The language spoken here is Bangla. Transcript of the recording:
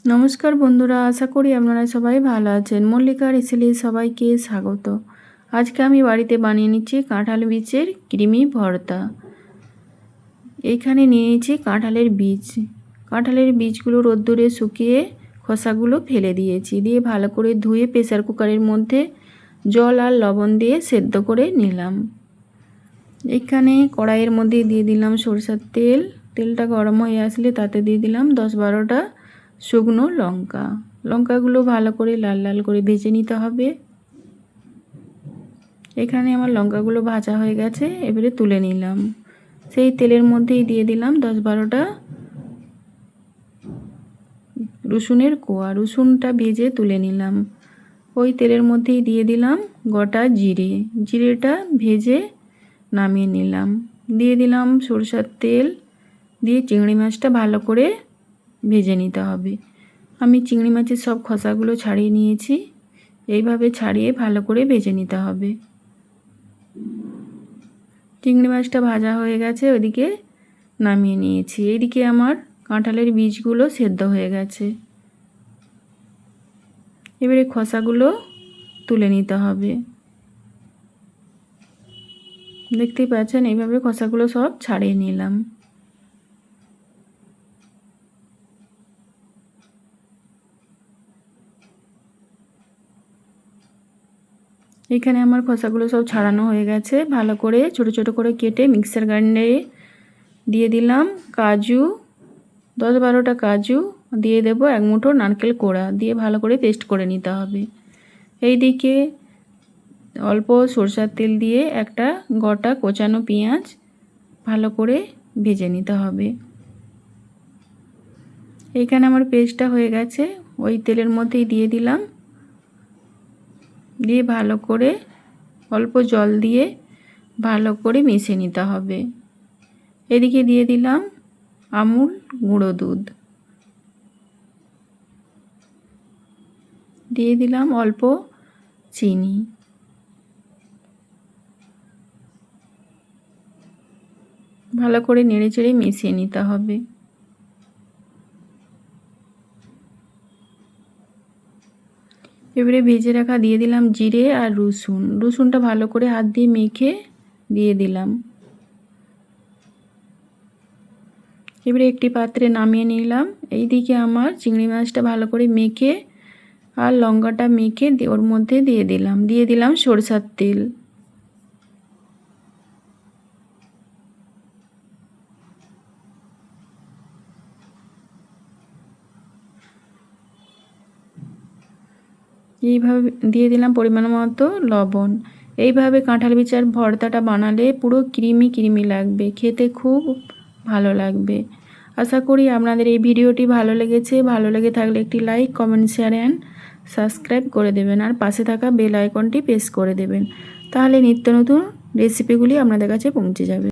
নমস্কার বন্ধুরা, আশা করি আপনারা সবাই ভালো আছেন। মল্লিকার ইসিলি সবাইকে স্বাগত। আজকে আমি বাড়িতে বানিয়ে নিচ্ছি কাঁঠাল বীজের ক্রিমি ভর্তা। এইখানে নিয়ে নিয়েছি কাঁঠালের বীজ। কাঁঠালের বীজগুলো রোদ্দুরে শুকিয়ে খোসাগুলো ফেলে দিয়েছি, দিয়ে ভালো করে ধুয়ে প্রেসার কুকারের মধ্যে জল আর লবণ দিয়ে সেদ্ধ করে নিলাম। এখানে কড়াইয়ের মধ্যে দিয়ে দিলাম সরষের তেল। তেলটা গরম হয়ে আসলে তাতে দিয়ে দিলাম 10-12টা শুকনো লঙ্কা। লঙ্কাগুলো ভালো করে লাল লাল করে ভেজে নিতে হবে। এখানে আমার লঙ্কাগুলো ভাজা হয়ে গেছে, এবারে তুলে নিলাম। সেই তেলের মধ্যেই দিয়ে দিলাম 10-12টা রসুনের কোয়া। রসুনটা ভেজে তুলে নিলাম। ওই তেলের মধ্যেই দিয়ে দিলাম গোটা জিরে। জিরেটা ভেজে নামিয়ে নিলাম। দিয়ে দিলাম সরষের তেল, দিয়ে চিংড়ি মাছটা ভালো করে ভেজে নিতে হবে। আমি চিংড়ি মাছের সব খোসাগুলো ছাড়িয়ে নিয়েছি। এইভাবে ছাড়িয়ে ভালো করে ভেজে নিতে হবে। চিংড়ি মাছটা ভাজা হয়ে গেছে, ওইদিকে নামিয়ে নিয়েছি। এইদিকে আমার কাঁঠালের বীজগুলো সেদ্ধ হয়ে গেছে। এবারে খোসাগুলো তুলে নিতে হবে। দেখতেই পাচ্ছেন, এইভাবে খোসাগুলো সব ছাড়িয়ে নিলাম। এখানে আমার খোসাগুলো সব ছাড়ানো হয়ে গেছে। ভালো করে ছোট ছোট করে কেটে মিক্সার গ্রাইন্ডারে দিয়ে দিলাম কাজু, 10-12টা কাজু, দিয়ে দেব 1 মুঠো নারকেল কোড়া, দিয়ে ভালো করে পেস্ট করে নিতে হবে। এইদিকে অল্প সরষের তেল দিয়ে একটা গোটা কোচানো পেঁয়াজ ভালো করে ভেজে নিতে হবে। এইখানে আমার পেস্টটা হয়ে গেছে, ওই তেলের মধ্যেই দিয়ে দিলাম। দিয়ে ভালো করে অল্প জল দিয়ে ভালো করে মিশিয়ে নিতে হবে। এদিকে দিয়ে দিলাম আমুল গুঁড়ো দুধ, দিয়ে দিলাম অল্প চিনি। ভালো করে নেড়ে চেড়ে মিশিয়ে নিতে হবে। এবারে ভেজে রাখা দিয়ে দিলাম জিরে আর রসুন। রসুনটা ভালো করে হাত দিয়ে মেখে দিয়ে দিলাম। এবারে একটি পাত্রে নামিয়ে নিলাম। এইদিকে আমার চিংড়ি মাছটা ভালো করে মেখে আর লঙ্কাটা মেখে ওর মধ্যে দিয়ে দিলাম সরষের তেল। এইভাবে দিয়ে দিলাম পরিমাণ মতো লবণ। এইভাবে কাঁঠাল বীজের ভর্তাটা বানালে পুরো ক্রিমি ক্রিমি লাগবে, খেতে খুব ভালো লাগবে। আশা করি আপনাদের এই ভিডিওটি ভালো লেগেছে। ভালো লেগে থাকলে একটি like, comment, share and subscribe করে দেবেন, আর পাশে থাকা বেল আইকনটি প্রেস করে দেবেন। তাহলে নিত্য নতুন রেসিপিগুলি আপনাদের কাছে পৌঁছে যাবে।